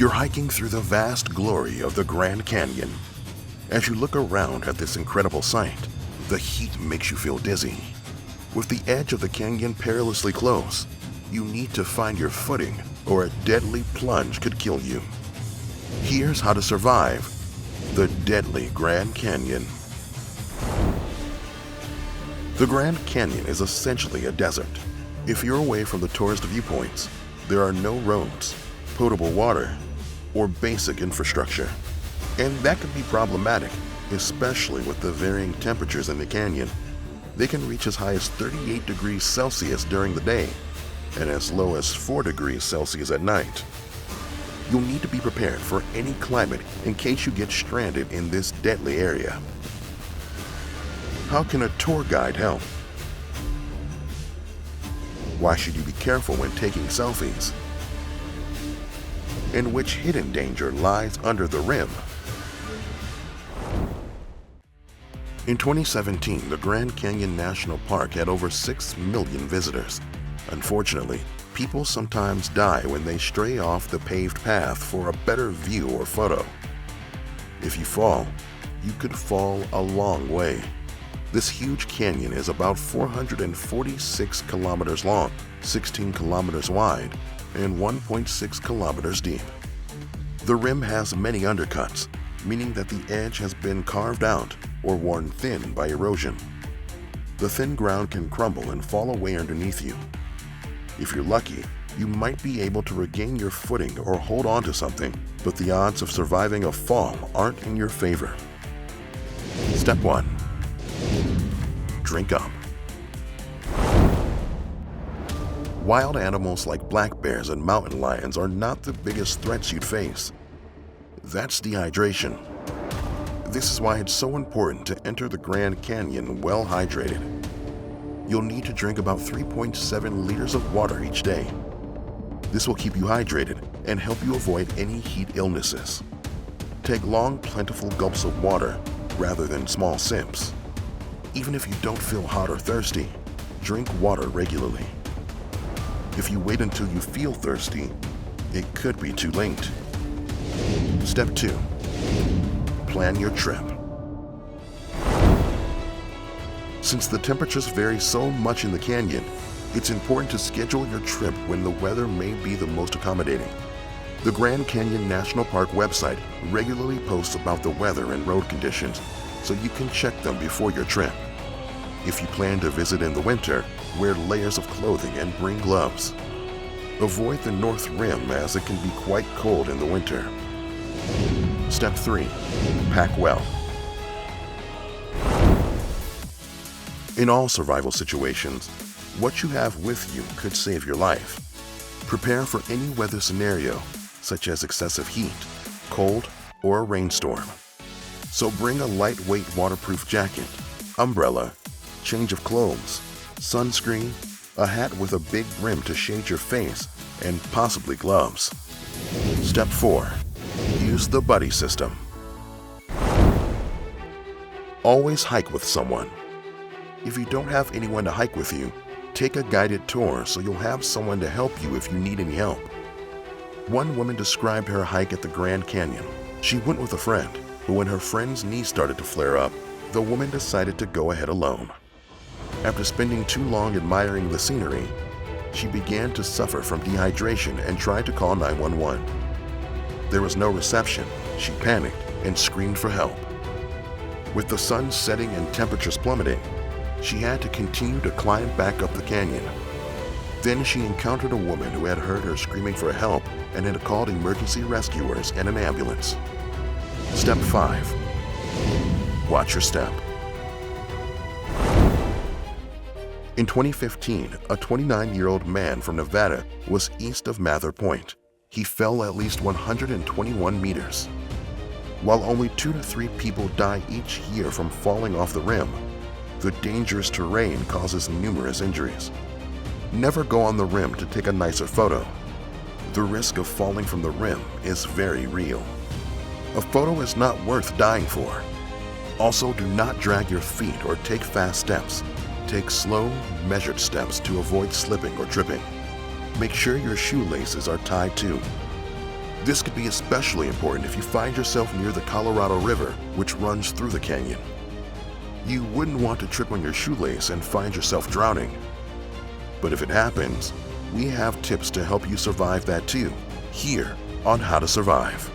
You're hiking through the vast glory of the Grand Canyon. As you look around at this incredible sight, the heat makes you feel dizzy. With the edge of the canyon perilously close, you need to find your footing or a deadly plunge could kill you. Here's how to survive the deadly Grand Canyon. The Grand Canyon is essentially a desert. If you're away from the tourist viewpoints, there are no roads, potable water, or basic infrastructure. And that can be problematic, especially with the varying temperatures in the canyon. They can reach as high as 38 degrees Celsius during the day and as low as 4 degrees Celsius at night. You'll need to be prepared for any climate in case you get stranded in this deadly area. How can a tour guide help? Why should you be careful when taking selfies? And which hidden danger lies under the rim? In 2017, the Grand Canyon National Park had over 6 million visitors. Unfortunately, people sometimes die when they stray off the paved path for a better view or photo. If you fall, you could fall a long way. This huge canyon is about 446 kilometers long, 16 kilometers wide, and 1.6 kilometers deep. The rim has many undercuts, meaning that the edge has been carved out or worn thin by erosion. The thin ground can crumble and fall away underneath you. If you're lucky, you might be able to regain your footing or hold on to something, but the odds of surviving a fall aren't in your favor. Step 1. Drink up. Wild animals like black bears and mountain lions are not the biggest threats you'd face. That's dehydration. This is why it's so important to enter the Grand Canyon well hydrated. You'll need to drink about 3.7 liters of water each day. This will keep you hydrated and help you avoid any heat illnesses. Take long, plentiful gulps of water rather than small sips. Even if you don't feel hot or thirsty, drink water regularly. If you wait until you feel thirsty, it could be too late. Step 2. Plan your trip. Since the temperatures vary so much in the canyon, it's important to schedule your trip when the weather may be the most accommodating. The Grand Canyon National Park website regularly posts about the weather and road conditions, so you can check them before your trip. If you plan to visit in the winter, wear layers of clothing and bring gloves. Avoid the North Rim as it can be quite cold in the winter. Step 3. Pack well. In all survival situations, what you have with you could save your life. Prepare for any weather scenario, such as excessive heat, cold, or a rainstorm. So bring a lightweight waterproof jacket, umbrella, change of clothes, sunscreen, a hat with a big brim to shade your face, and possibly gloves. Step 4. Use the buddy system. Always hike with someone. If you don't have anyone to hike with you, take a guided tour so you'll have someone to help you if you need any help. One woman described her hike at the Grand Canyon. She went with a friend, but when her friend's knee started to flare up, the woman decided to go ahead alone. After spending too long admiring the scenery, she began to suffer from dehydration and tried to call 911. There was no reception. She panicked and screamed for help. With the sun setting and temperatures plummeting, she had to continue to climb back up the canyon. Then she encountered a woman who had heard her screaming for help and had called emergency rescuers and an ambulance. Step 5. Watch your step. In 2015, a 29-year-old man from Nevada was east of Mather Point. He fell at least 121 meters. While only 2 to 3 people die each year from falling off the rim, the dangerous terrain causes numerous injuries. Never go on the rim to take a nicer photo. The risk of falling from the rim is very real. A photo is not worth dying for. Also, do not drag your feet or take fast steps. Take slow, measured steps to avoid slipping or tripping. Make sure your shoelaces are tied too. This could be especially important if you find yourself near the Colorado River, which runs through the canyon. You wouldn't want to trip on your shoelace and find yourself drowning. But if it happens, we have tips to help you survive that too, here on How to Survive.